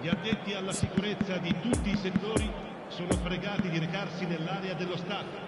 Gli addetti alla sicurezza di tutti i settori sono pregati di recarsi nell'area dello stadio.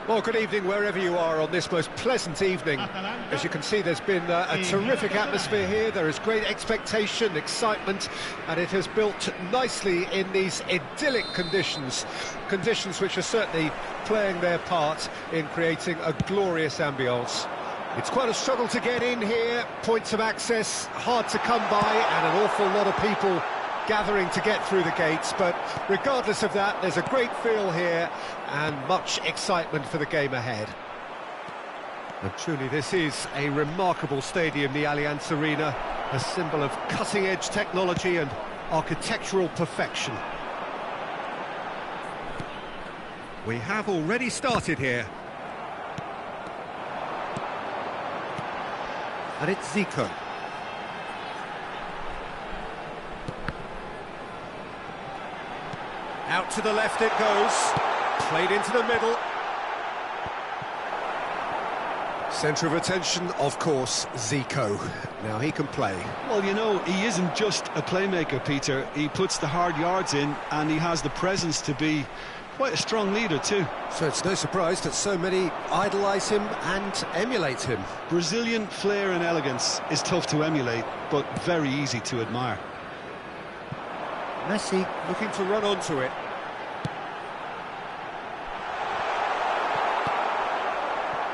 Well, good evening wherever you are on this most pleasant evening. As you can see, there's been a terrific atmosphere here. There is great expectation, excitement, and it has built nicely in these idyllic conditions. Conditions which are certainly playing their part in creating a glorious ambience. It's quite a struggle to get in here, points of access hard to come by, and an awful lot of people gathering to get through the gates, but regardless of that, there's a great feel here and much excitement for the game ahead. And truly, this is a remarkable stadium, the Allianz Arena, a symbol of cutting-edge technology and architectural perfection. We have already started here. And it's Zico. Out to the left it goes, played into the middle. Centre of attention, of course, Zico. Now he can play. Well, you know, he isn't just a playmaker, Peter. He puts the hard yards in, and he has the presence to be quite a strong leader too. So it's no surprise that so many idolise him and emulate him. Brazilian flair and elegance is tough to emulate, but very easy to admire. Messi looking to run onto it.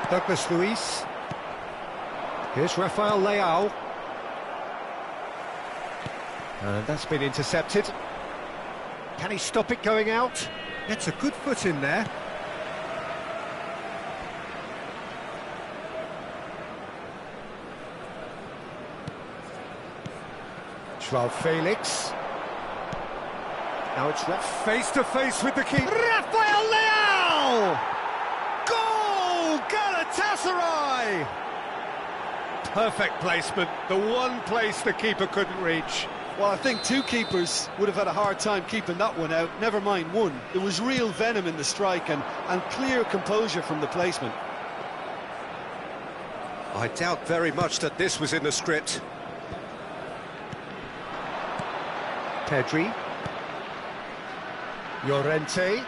Douglas Luiz. Here's Rafael Leao. And that's been intercepted. Can he stop it going out? Gets a good foot in there. João Felix. Now it's face to face with the keeper. Rafael Leao! Goal! Galatasaray! Perfect placement, the one place the keeper couldn't reach. Well, I think two keepers would have had a hard time keeping that one out, never mind one. There was real venom in the strike and clear composure from the placement. I doubt very much that this was in the script. Pedri. Llorente.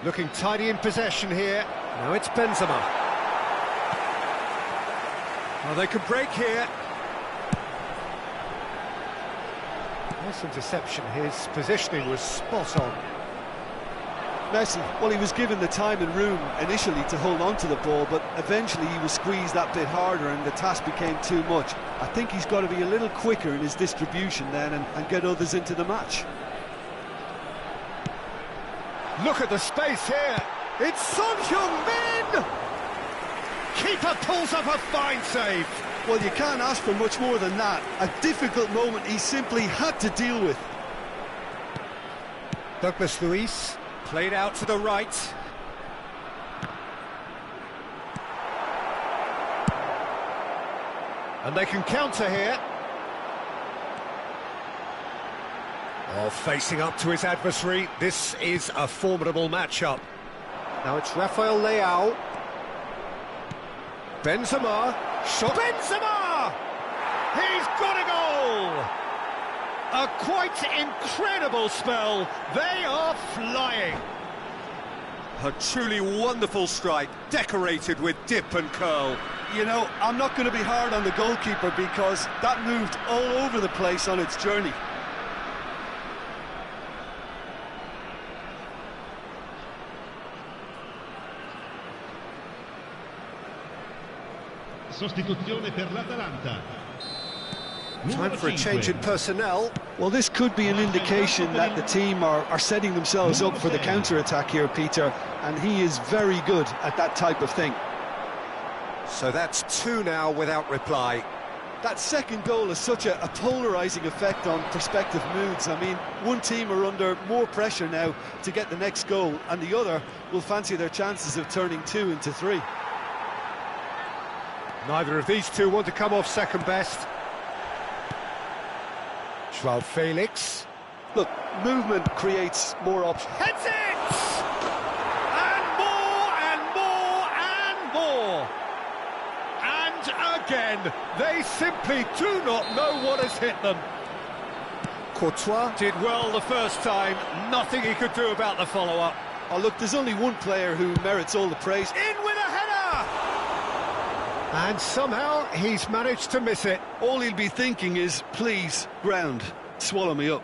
Looking tidy in possession here. Now it's Benzema. Well, they could break here. Nice interception. His positioning was spot on. Messi, well, he was given the time and room initially to hold on to the ball, but eventually he was squeezed that bit harder and the task became too much. I think he's got to be a little quicker in his distribution then and get others into the match. Look at the space here. It's Son Heung-min! Keeper pulls up a fine save. Well, you can't ask for much more than that. A difficult moment he simply had to deal with. Douglas Luiz, played out to the right. And they can counter here. Oh, facing up to his adversary. This is a formidable matchup. Now it's Rafael Leao. Benzema. Shot. Benzema! He's got a goal! A quite incredible spell. They are flying. A truly wonderful strike, decorated with dip and curl. You know, I'm not going to be hard on the goalkeeper because that moved all over the place on its journey. Sostituzione per l'Atalanta. Time for a change in personnel. Well, this could be an indication that the team are setting themselves up for the counter-attack here, Peter, and he is very good at that type of thing. So that's 2 now without reply. That second goal has such a polarising effect on prospective moods. I mean, one team are under more pressure now to get the next goal, and the other will fancy their chances of turning 2 into 3. Neither of these two want to come off second best. João Felix. Look, movement creates more options. Heads it! And more, and more, and more! And again, they simply do not know what has hit them. Courtois did well the first time, nothing he could do about the follow-up. Oh, look, there's only one player who merits all the praise. In with a header! And somehow he's managed to miss it. All he'll be thinking is, please, ground, swallow me up.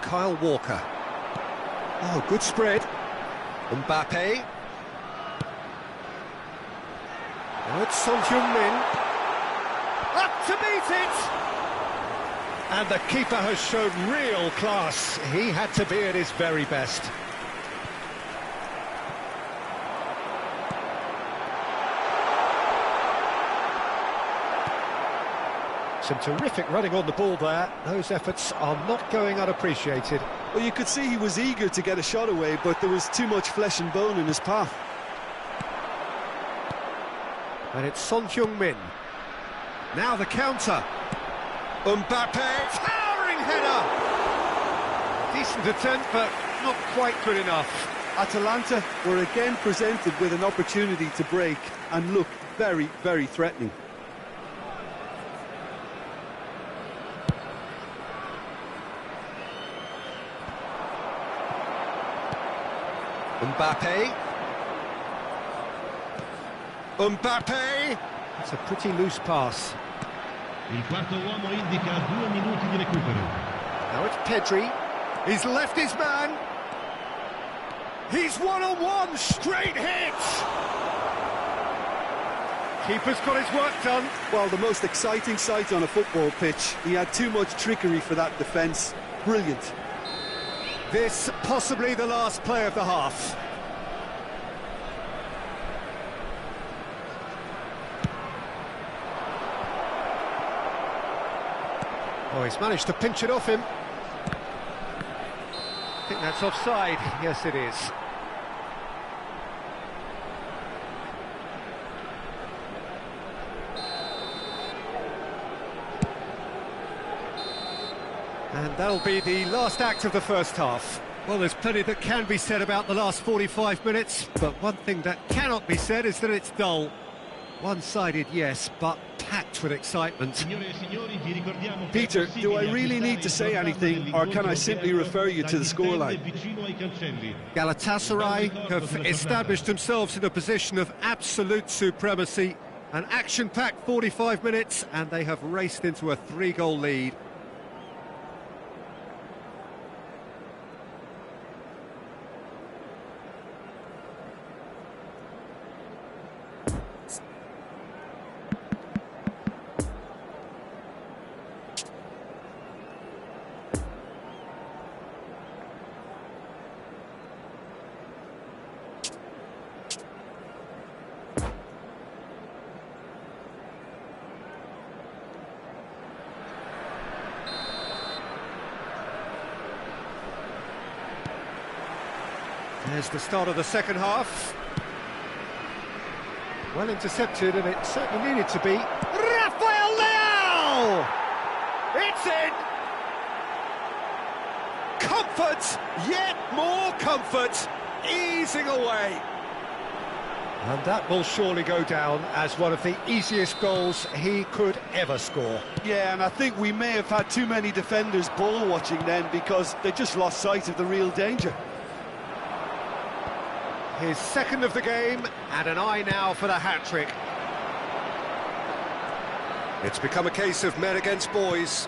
Kyle Walker. Oh, good spread. Mbappe. Now it's Son Heung-min. Up to meet it! And the keeper has shown real class. He had to be at his very best. Some terrific running on the ball there. Those efforts are not going unappreciated. Well, you could see he was eager to get a shot away, but there was too much flesh and bone in his path. And it's Son Heung-min. Now the counter. Mbappe, towering header! Decent attempt, but not quite good enough. Atalanta were again presented with an opportunity to break and look very, very threatening. Mbappe. Mbappe! It's a pretty loose pass. Il quarto uomo indica 2 minuti di recupero. Now it's Pedri. He's left his man. He's one-on-one, straight hit! Keeper's got his work done. Well, the most exciting sight on a football pitch. He had too much trickery for that defence. Brilliant. This possibly the last play of the half. Oh, he's managed to pinch it off him. I think that's offside. Yes, it is. And that'll be the last act of the first half. Well, there's plenty that can be said about the last 45 minutes, but one thing that cannot be said is that it's dull. One-sided, yes, but packed with excitement. Peter, do I really need to say anything, or can I simply refer you to the scoreline? Galatasaray have established themselves in a position of absolute supremacy. An action-packed 45 minutes, and they have raced into a 3-goal lead. There's the start of the second half. Well intercepted, and it certainly needed to be. Rafael Leao! It's in! Comfort, yet more comfort, easing away. And that will surely go down as one of the easiest goals he could ever score. Yeah, and I think we may have had too many defenders ball watching then, because they just lost sight of the real danger. His second of the game, and an eye now for the hat-trick. It's become a case of men against boys.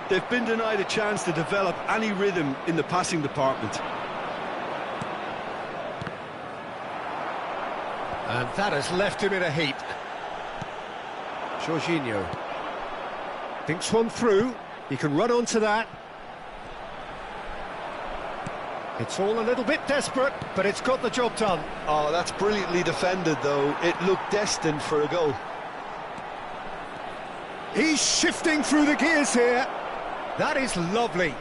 They've been denied a chance to develop any rhythm in the passing department. And that has left him in a heap. Jorginho thinks one through. He can run onto that. It's all a little bit desperate, but it's got the job done. Oh, that's brilliantly defended, though. It looked destined for a goal. He's shifting through the gears here. That is lovely.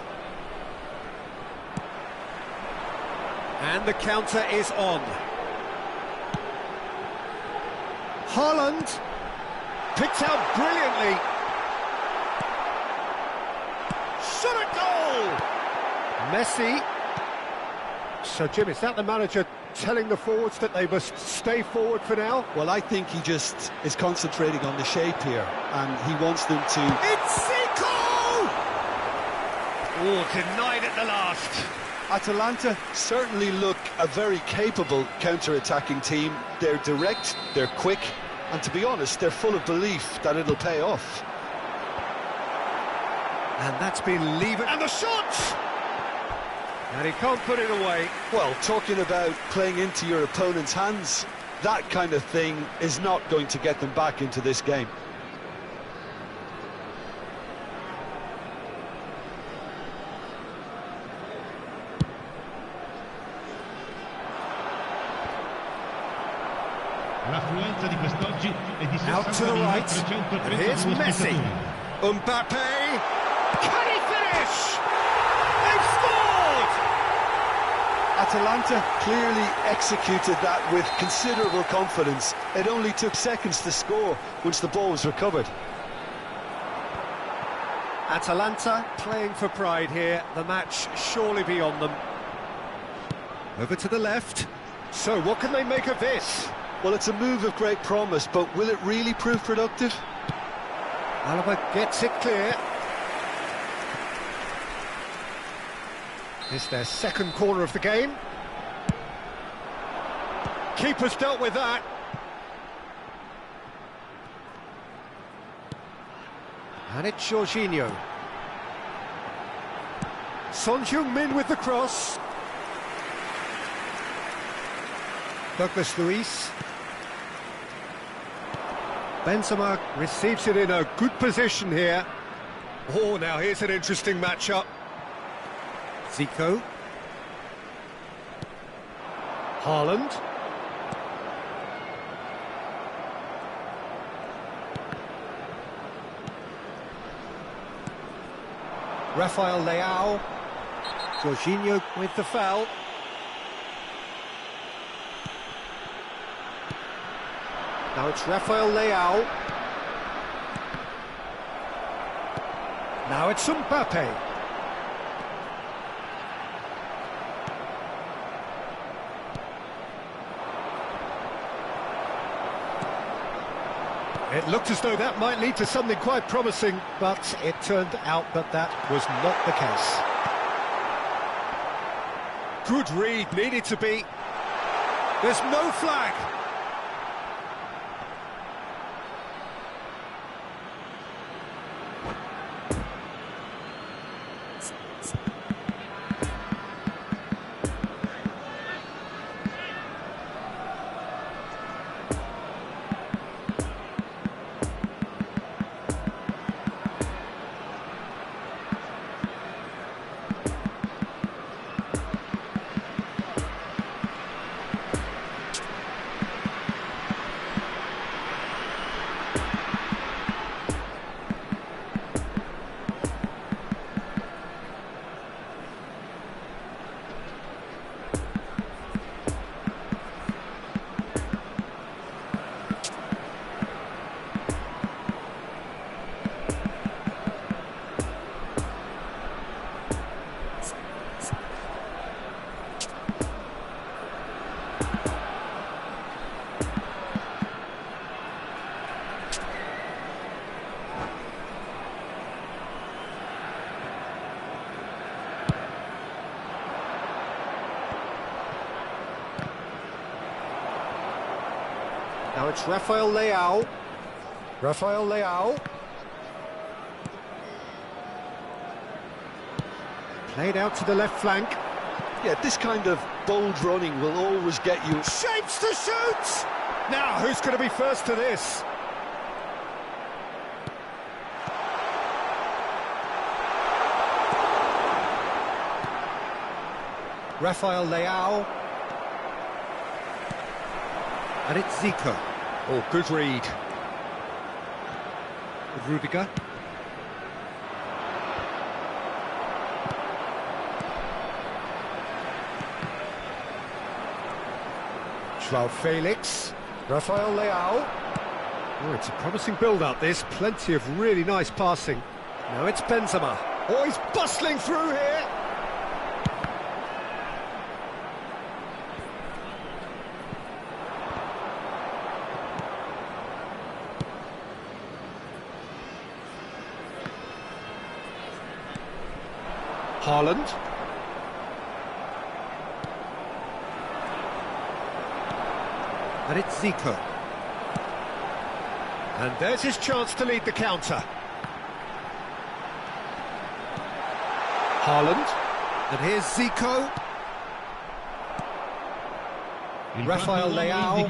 And the counter is on. Haaland picked out brilliantly. Shot a goal! Messi. So, Jim, is that the manager telling the forwards that they must stay forward for now? Well, I think he just is concentrating on the shape here, and he wants them to... It's Zico! Oh, denied at the last. Atalanta certainly look a very capable counter-attacking team. They're direct, they're quick, and to be honest, they're full of belief that it'll pay off. And that's been levered. And the shot! And he can't put it away. Well, talking about playing into your opponent's hands, that kind of thing is not going to get them back into this game. Out to the right, and here's Messi. Mbappe, can he finish? They've scored! Atalanta clearly executed that with considerable confidence. It only took seconds to score once the ball was recovered. Atalanta playing for pride here, the match surely beyond them. Over to the left. So what can they make of this? Well, it's a move of great promise, but will it really prove productive? Alaba gets it clear. It's their second corner of the game. Keeper's dealt with that. And it's Jorginho. Son Heung-min with the cross. Douglas Luiz. Benzema receives it in a good position here. Oh, now here's an interesting matchup. Zico. Haaland. Rafael Leao. Jorginho with the foul. Now it's Rafael Leao. Now it's Mbappe. It looked as though that might lead to something quite promising, but it turned out that that was not the case. Good read, needed to be. There's no flag. Now it's Rafael Leao. Rafael Leao. Played out to the left flank. Yeah, this kind of bold running will always get you. Shapes to shoot! Now, who's going to be first to this? Rafael Leao. And it's Zico. Oh, good read. Rudiger. João Felix. Rafael Leao. Oh, it's a promising build-up, this. Plenty of really nice passing. Now it's Benzema. Oh, he's bustling through here. Haaland. And it's Zico. And there's his chance to lead the counter. Haaland. And here's Zico. Rafael Leao.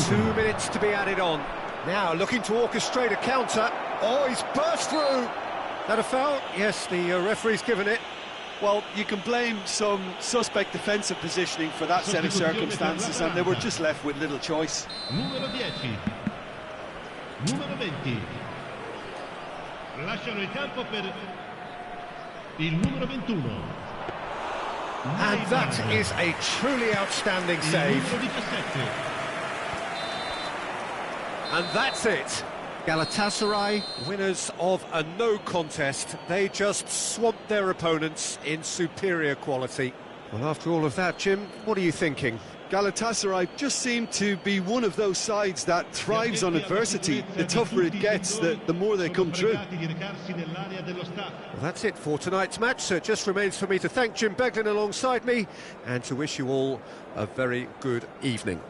2 minutes to be added on. Now looking to orchestrate a counter. Oh, he's burst through. That a foul? Yes, the referee's given it. Well, you can blame some suspect defensive positioning for that set of circumstances, and they were just left with little choice. Numero 10. Numero 20. Lasciano il campo per il numero 21. And that is a truly outstanding save. And that's it. Galatasaray, winners of a no contest. They just swamped their opponents in superior quality. Well, after all of that, Jim, what are you thinking? Galatasaray just seem to be one of those sides that thrives on adversity. The tougher it gets, the more they come through. Well, that's it for tonight's match, so it just remains for me to thank Jim Beglin alongside me and to wish you all a very good evening.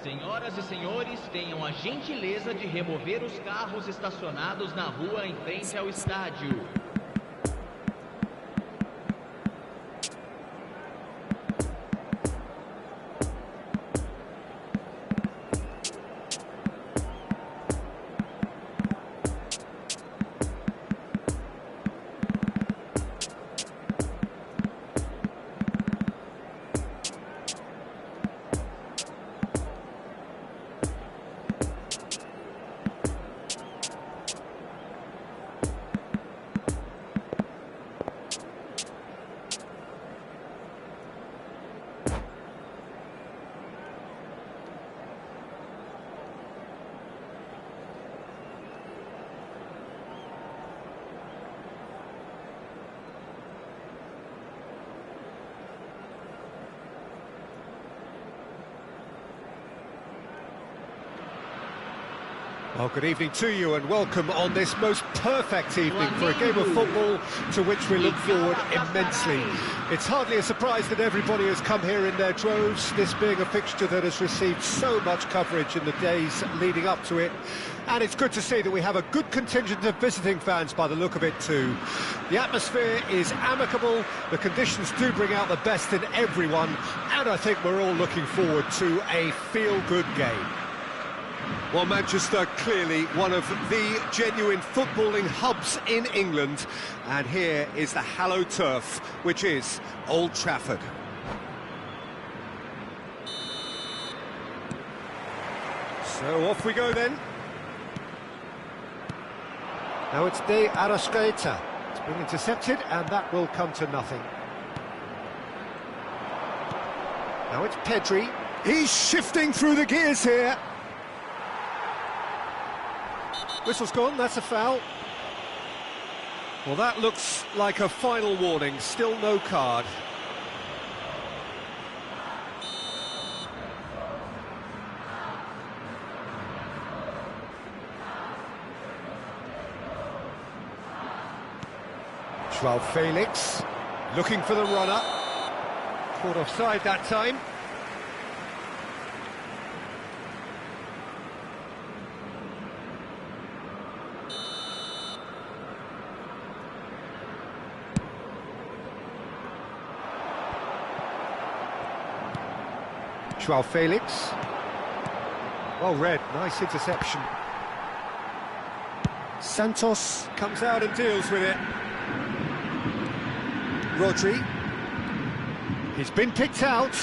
Senhoras e senhores, tenham a gentileza de remover os carros estacionados na rua em frente ao estádio. Well, good evening to you and welcome on this most perfect evening for a game of football to which we look forward immensely. It's hardly a surprise that everybody has come here in their droves, this being a fixture that has received so much coverage in the days leading up to it. And it's good to see that we have a good contingent of visiting fans by the look of it too. The atmosphere is amicable, the conditions do bring out the best in everyone, and I think we're all looking forward to a feel-good game. Well, Manchester, clearly one of the genuine footballing hubs in England, and here is the hallowed turf, which is Old Trafford. So off we go then. Now it's De Arrascaeta. It's been intercepted, and that will come to nothing. Now it's Pedri. He's shifting through the gears here. Whistle's gone, that's a foul. Well, that looks like a final warning, still no card. Joao Felix, looking for the runner. Caught offside that time. Joao Felix. Well read, nice interception. Santos comes out and deals with it. Rodri. He's been picked out.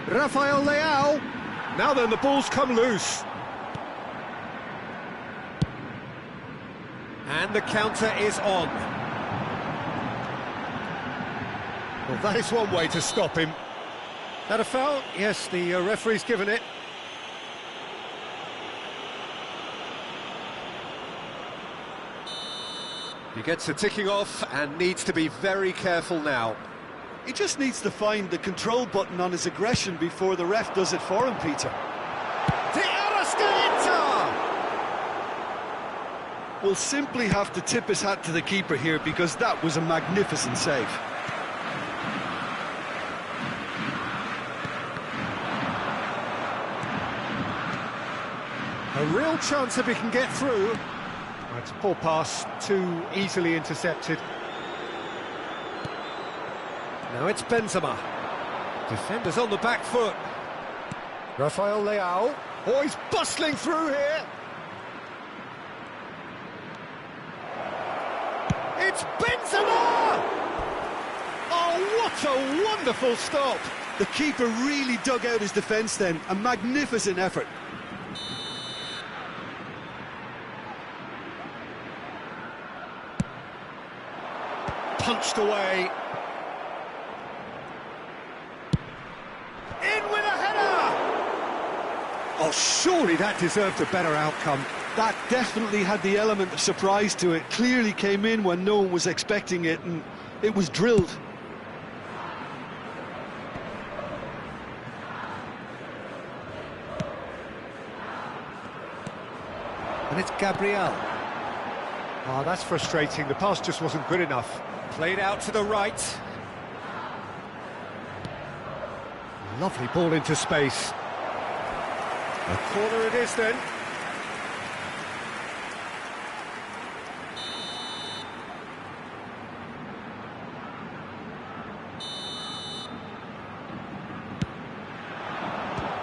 Rafael Leao. Now then, the ball's come loose. And the counter is on. Well, that is one way to stop him. That a foul? Yes, the referee's given it. He gets the ticking off and needs to be very careful now. He just needs to find the control button on his aggression before the ref does it for him, Peter. De Arrascaeta! Will simply have to tip his hat to the keeper here because that was a magnificent save. A real chance if he can get through. Oh, it's a poor pass, too easily intercepted. Now it's Benzema. Defenders on the back foot. Rafael Leao. Oh, he's bustling through here. It's Benzema! Oh, what a wonderful stop! The keeper really dug out his defence then. A magnificent effort. Punched away. In with a header! Oh, surely that deserved a better outcome. That definitely had the element of surprise to it. Clearly came in when no one was expecting it, and it was drilled. And it's Gabriel. Oh, that's frustrating. The pass just wasn't good enough. Played out to the right. Lovely ball into space. A corner it is then.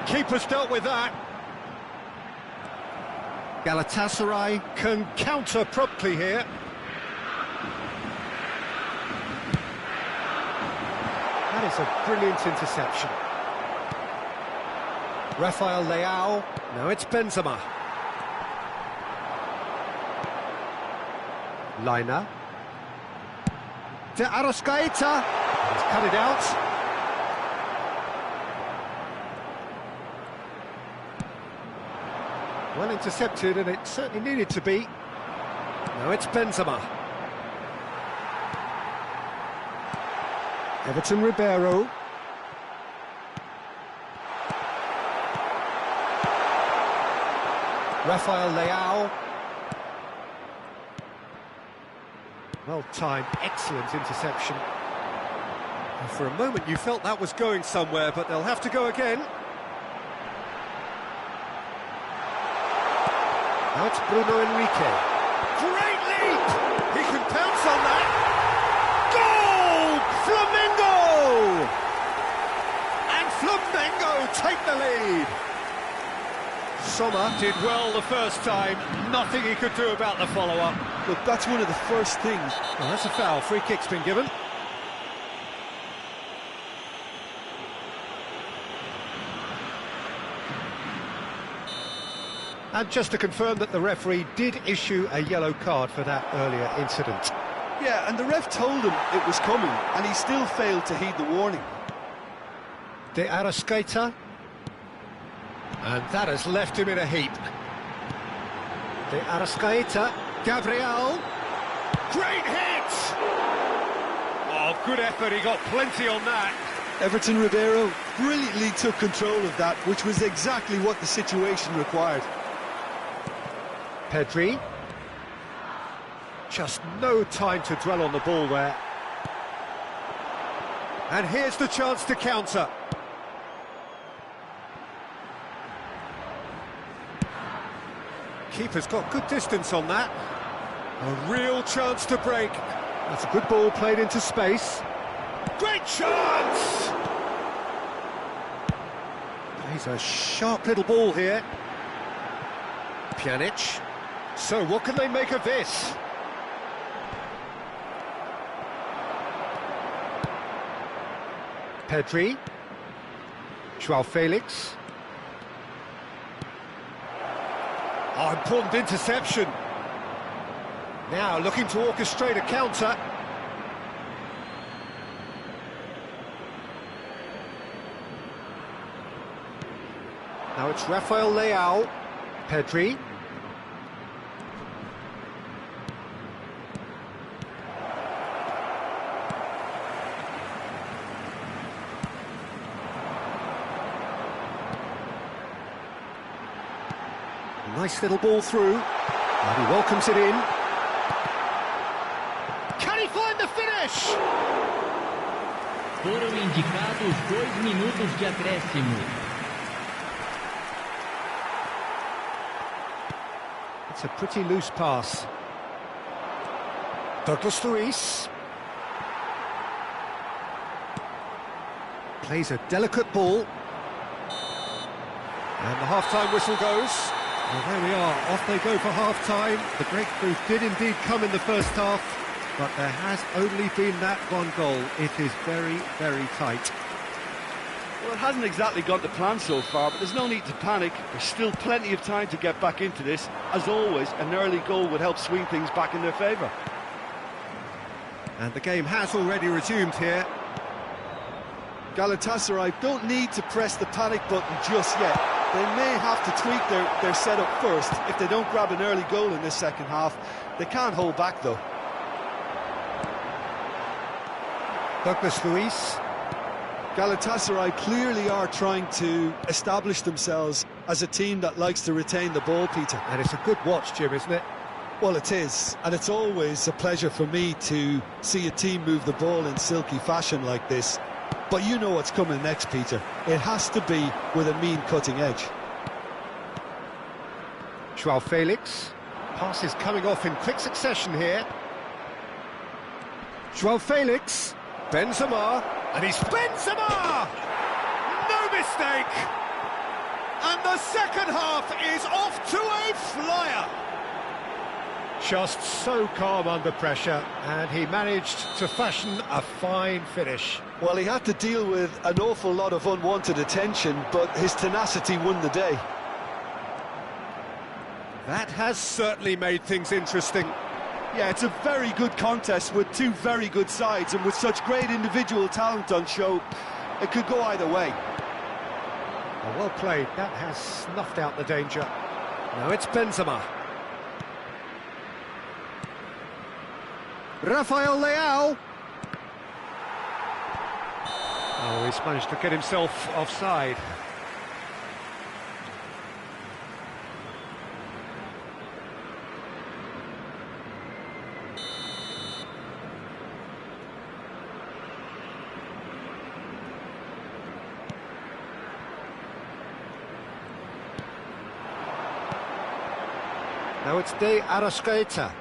Keeper's dealt with that. Galatasaray can counter promptly here. That is a brilliant interception. Rafael Leao. Now it's Benzema. Liner. De Arrascaeta. He's cut it out. Well intercepted, and it certainly needed to be. Now it's Benzema. Everton Ribeiro. Rafael Leao. Well-timed, excellent interception. And for a moment you felt that was going somewhere, but they'll have to go again. Now it's Bruno Henrique. Great leap! He can pounce on that. Goal! Flamengo! And Flamengo take the lead. Sommer did well the first time. Nothing he could do about the follow-up. Look, that's one of the first things. Oh, that's a foul. Free kick's been given. And just to confirm that the referee did issue a yellow card for that earlier incident. Yeah, and the ref told him it was coming, and he still failed to heed the warning. De Arrascaeta. And that has left him in a heap. De Arrascaeta. Gabriel. Great hit! Oh, good effort. He got plenty on that. Everton Ribeiro brilliantly took control of that, which was exactly what the situation required. Pedri. Just no time to dwell on the ball there. And here's the chance to counter. Keeper's got good distance on that. A real chance to break. That's a good ball played into space. Great chance! He's a sharp little ball here. Pjanic. So what can they make of this? Pedri. Joao Felix. Oh, important interception. Now looking to orchestrate a counter. Now it's Rafael Leao. Pedri. Nice little ball through, and he welcomes it in. Can he find the finish? Foram indicados 2 minutos de acréscimo. It's a pretty loose pass. Douglas Luiz. Plays a delicate ball. And the half-time whistle goes. Well, there we are, off they go for half-time. The breakthrough did indeed come in the first half, but there has only been that one goal. It is very, very tight. Well, it hasn't exactly gone to plan so far, but there's no need to panic. There's still plenty of time to get back into this. As always, an early goal would help swing things back in their favour. And the game has already resumed here. Galatasaray don't need to press the panic button just yet. They may have to tweak their setup first if they don't grab an early goal in this second half. They can't hold back, though. Douglas Luiz. Galatasaray clearly are trying to establish themselves as a team that likes to retain the ball, Peter. And it's a good watch, Jim, isn't it? Well, it is. And it's always a pleasure for me to see a team move the ball in silky fashion like this. But you know what's coming next, Peter. It has to be with a mean cutting edge. Joao Felix. Passes coming off in quick succession here. Joao Felix. Benzema. And he's Benzema! No mistake! And the second half is off to a flyer. Just so calm under pressure, and he managed to fashion a fine finish. Well, he had to deal with an awful lot of unwanted attention, but his tenacity won the day. That has certainly made things interesting. Yeah, it's a very good contest with two very good sides, and with such great individual talent on show, it could go either way. Well played, that has snuffed out the danger. Now it's Benzema. Rafael Leao. Oh, he's managed to get himself offside. Now it's De Arrascaeta.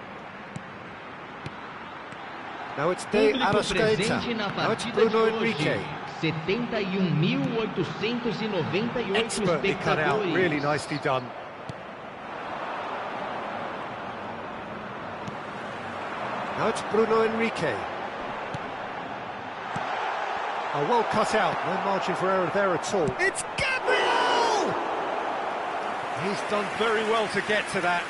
Now it's De Público presente na Arrascaeta. Now it's partida de Bruno hoje. Henrique. 71.898 Expertly cut out, really espectadores. nicely done. Now it's Bruno Henrique. Oh, well cut out, no margin for error there at all. It's Gabriel! He's done very well to get to that.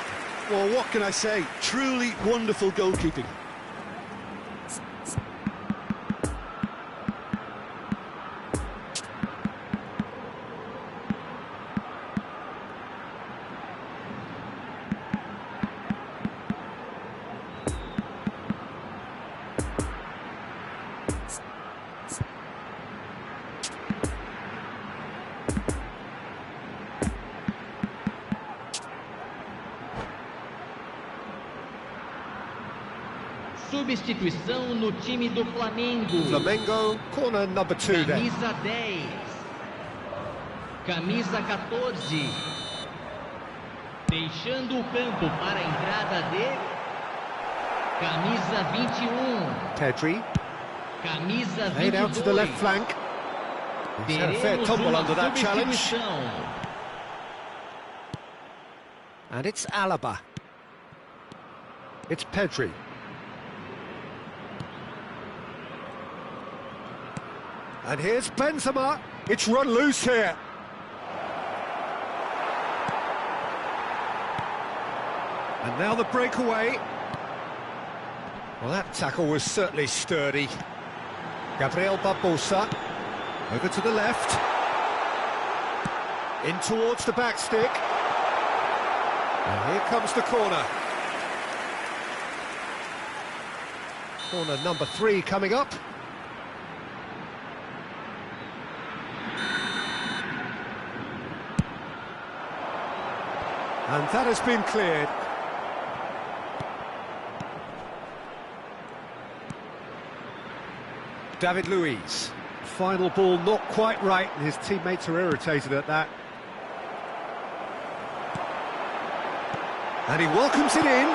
Well, what can I say? Truly wonderful goalkeeping. Substituição no time do Flamengo. Flamengo, corner number 2 there. Camisa 10. Camisa 14. Deixando o campo para a entrada de... Camisa 21. Pedri, Camisa laid out to the 22. left flank. He's had a fair Teremos tumble uma under that challenge. substituição. And it's Alaba. It's Pedri. And here's Benzema. It's run loose here. And now the breakaway. Well, that tackle was certainly sturdy. Gabriel Barbosa. Over to the left. In towards the back stick. And here comes the corner. Corner number 3 coming up. And that has been cleared. David Luiz. Final ball not quite right, and his teammates are irritated at that. And he welcomes it in.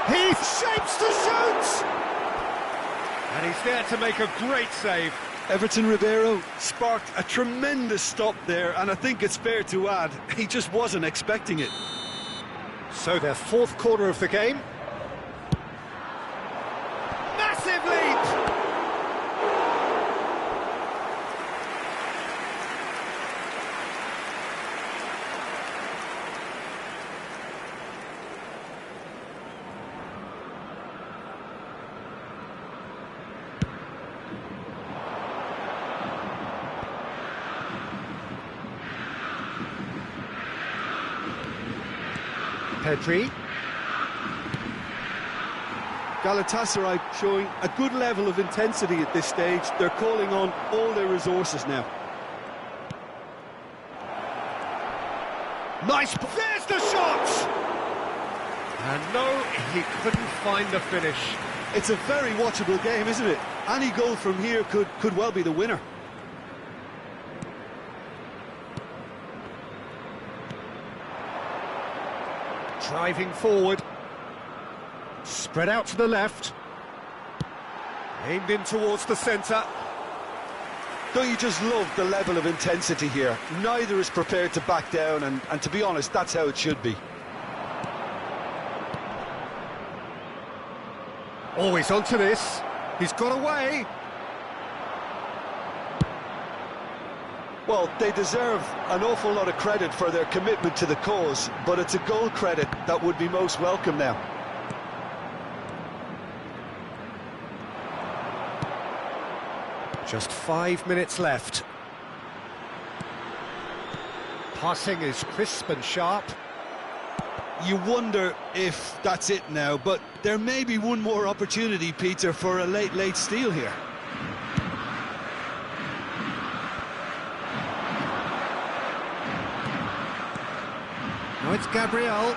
He shapes to shoot! And he's there to make a great save. Everton Ribeiro sparked a tremendous stop there, and I think it's fair to add, he just wasn't expecting it. So their 4th quarter of the game. Massive lead! Pedri. Galatasaray showing a good level of intensity at this stage. They're calling on all their resources now. Nice, there's the shot! And no, he couldn't find the finish. It's a very watchable game, isn't it? Any goal from here could well be the winner. Driving forward. Spread out to the left. Aimed in towards the centre. Don't you just love the level of intensity here? Neither is prepared to back down, and to be honest, that's how it should be. Oh, he's onto this. He's got away. Well, they deserve an awful lot of credit for their commitment to the cause, but it's a goal credit that would be most welcome now. Just 5 minutes left. Passing is crisp and sharp. You wonder if that's it now, but there may be one more opportunity, Peter, for a late steal here. Now it's Gabriel.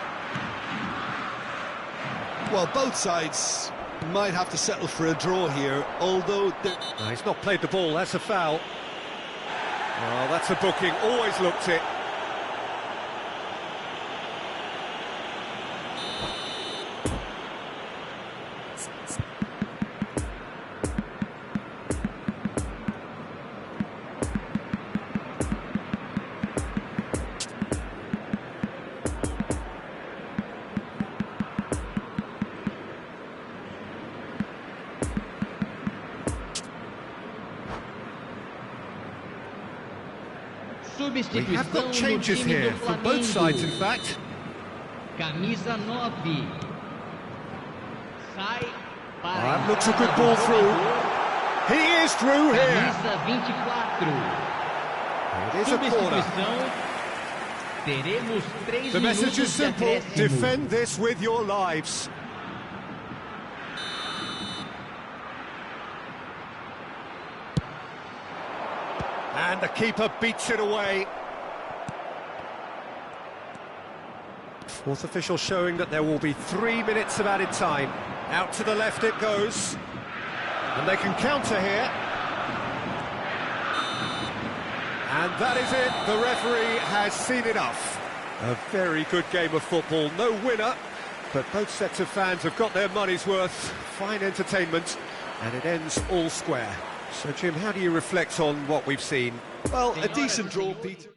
Well, both sides might have to settle for a draw here, although... No, he's not played the ball, that's a foul. Oh, that's a booking, always looked it. We have got changes here for both sides, in fact. Camisa 9. Sai para. That looks a good ball through. He is through here. Camisa 24. It is a corner. Teremos 3 The message is minutos de simple: acréscimo. defend this with your lives. And the keeper beats it away. Fourth official showing that there will be 3 minutes of added time. Out to the left it goes. And they can counter here. And that is it. The referee has seen enough. A very good game of football. No winner, but both sets of fans have got their money's worth. Fine entertainment, and it ends all square. So, Jim, how do you reflect on what we've seen? Well, a decent draw, Peter.